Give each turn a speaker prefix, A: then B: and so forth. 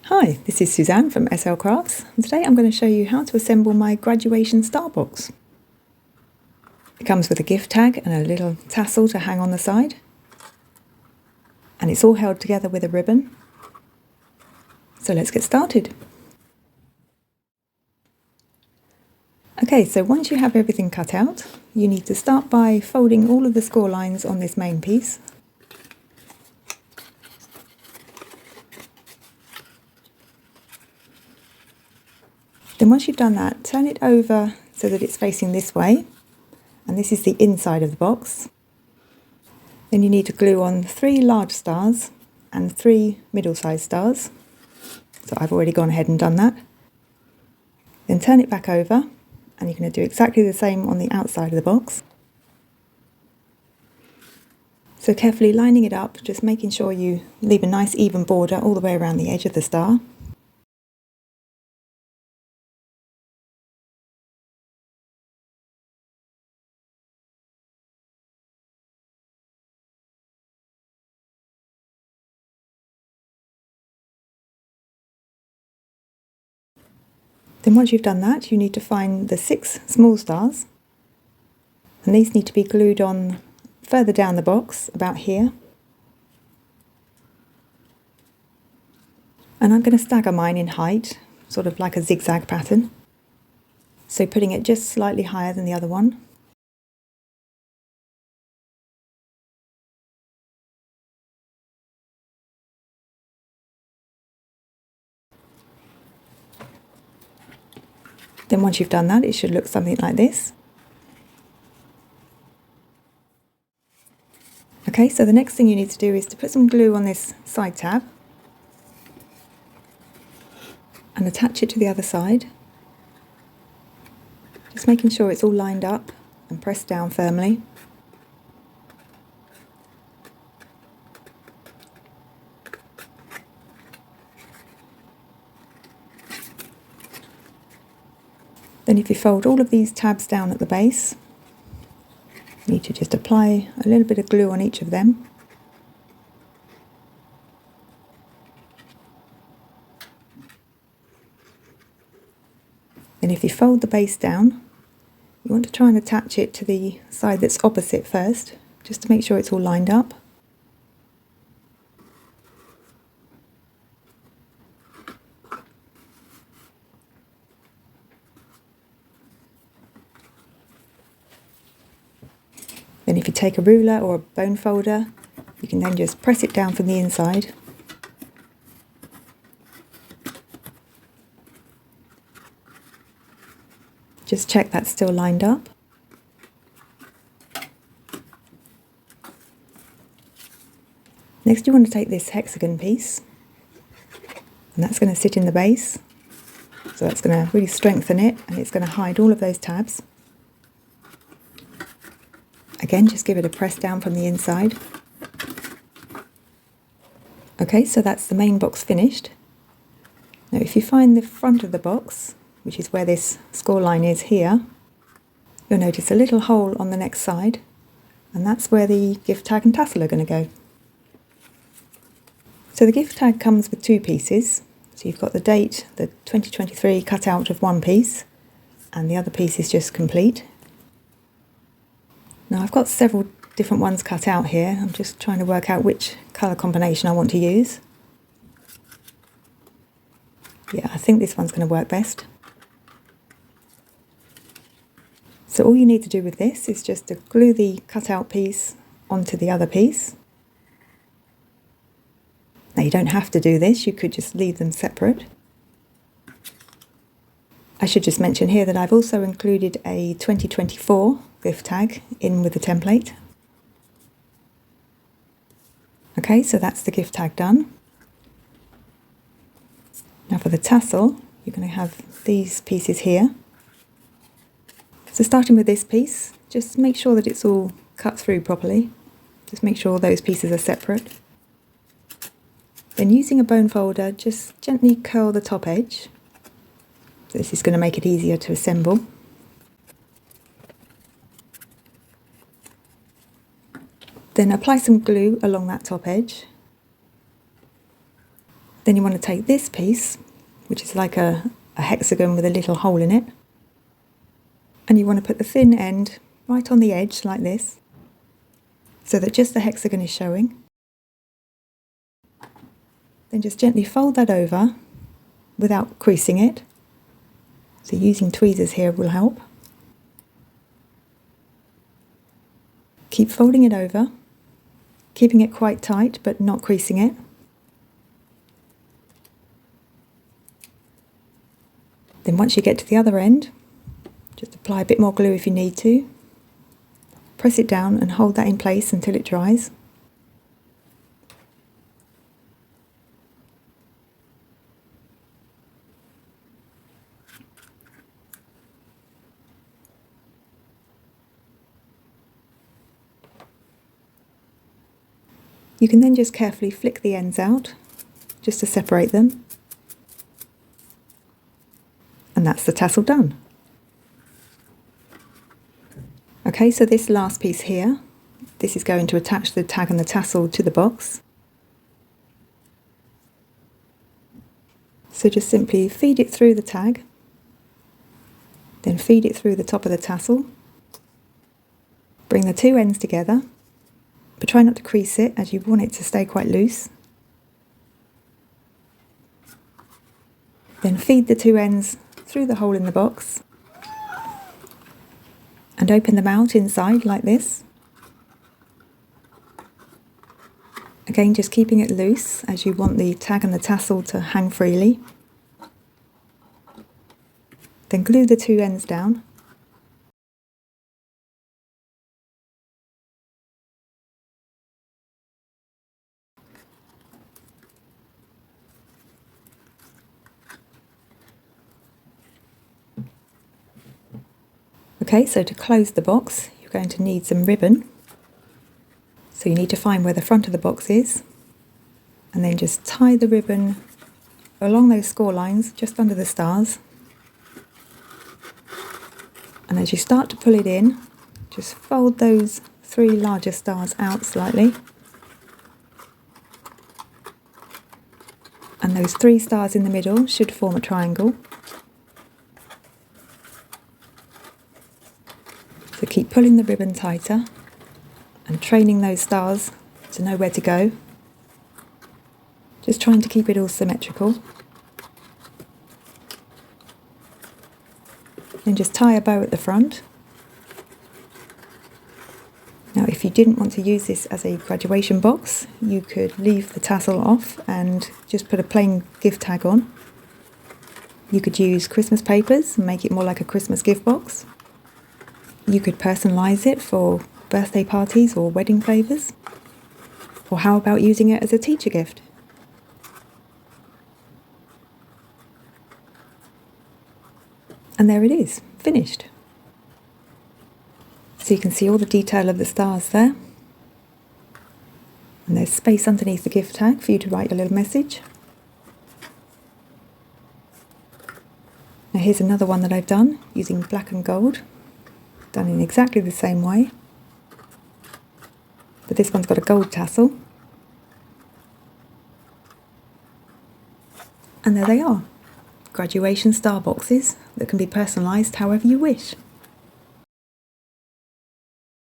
A: Hi, this is Suzanne from SL Crafts, and today I'm going to show you how to assemble my graduation star box. It comes with a gift tag and a little tassel to hang on the side, and it's all held together with a ribbon. So let's get started. Okay, so once you have everything cut out, you need to start by folding all of the score lines on this main piece. Then once you've done that, turn it over so that it's facing this way, and this is the inside of the box. Then you need to glue on 3 large stars and 3 middle-sized stars. So I've already gone ahead and done that. Then turn it back over, and you're going to do exactly the same on the outside of the box. So carefully lining it up, just making sure you leave a nice even border all the way around the edge of the star. Then once you've done that, you need to find the 6 small stars, and these need to be glued on further down the box, about here. And I'm going to stagger mine in height, sort of like a zigzag pattern. So putting it just slightly higher than the other one. Then once you've done that, it should look something like this. Okay, so the next thing you need to do is to put some glue on this side tab and attach it to the other side. Just making sure it's all lined up and pressed down firmly. Then if you fold all of these tabs down at the base, you need to just apply a little bit of glue on each of them. Then if you fold the base down, you want to try and attach it to the side that's opposite first, just to make sure it's all lined up. Then if you take a ruler or a bone folder, you can then just press it down from the inside. Just check that's still lined up. Next you want to take this hexagon piece, and that's going to sit in the base. So that's going to really strengthen it, and it's going to hide all of those tabs. Again, just give it a press down from the inside. Okay, so that's the main box finished. Now if you find the front of the box, which is where this score line is here, you'll notice a little hole on the next side, and that's where the gift tag and tassel are going to go. So the gift tag comes with 2 pieces. So you've got the date, the 2023, cut out of one piece, and the other piece is just complete. Now I've got several different ones cut out here. I'm just trying to work out which colour combination I want to use. Yeah, I think this one's going to work best. So all you need to do with this is just to glue the cut out piece onto the other piece. Now you don't have to do this, you could just leave them separate. I should just mention here that I've also included a 2024 gift tag in with the template. Okay, so that's the gift tag done. Now for the tassel, you're going to have these pieces here. So starting with this piece, just make sure that it's all cut through properly. Just make sure those pieces are separate. Then using a bone folder, just gently curl the top edge. This is going to make it easier to assemble. Then apply some glue along that top edge. Then you want to take this piece, which is like a hexagon with a little hole in it, and you want to put the thin end right on the edge like this, so that just the hexagon is showing. Then just gently fold that over without creasing it. So using tweezers here will help. Keep folding it over, keeping it quite tight but not creasing it. Then once you get to the other end, just apply a bit more glue if you need to. Press it down and hold that in place until it dries. You can then just carefully flick the ends out, just to separate them. And that's the tassel done. Okay, so this last piece here, this is going to attach the tag and the tassel to the box. So just simply feed it through the tag, then feed it through the top of the tassel. Bring the two ends together, but try not to crease it as you want it to stay quite loose. Then feed the two ends through the hole in the box and open them out inside like this. Again, just keeping it loose as you want the tag and the tassel to hang freely. Then glue the two ends down. Okay, so to close the box, you're going to need some ribbon. So you need to find where the front of the box is, and then just tie the ribbon along those score lines just under the stars. And as you start to pull it in, just fold those three larger stars out slightly. And those three stars in the middle should form a triangle. So keep pulling the ribbon tighter and training those stars to know where to go. Just trying to keep it all symmetrical. Then just tie a bow at the front. Now if you didn't want to use this as a graduation box, you could leave the tassel off and just put a plain gift tag on. You could use Christmas papers and make it more like a Christmas gift box. You could personalise it for birthday parties or wedding favours. Or how about using it as a teacher gift? And there it is, finished. So you can see all the detail of the stars there. And there's space underneath the gift tag for you to write your little message. Now here's another one that I've done using black and gold. Done in exactly the same way, but this one's got a gold tassel. And there they are, graduation star boxes that can be personalised however you wish.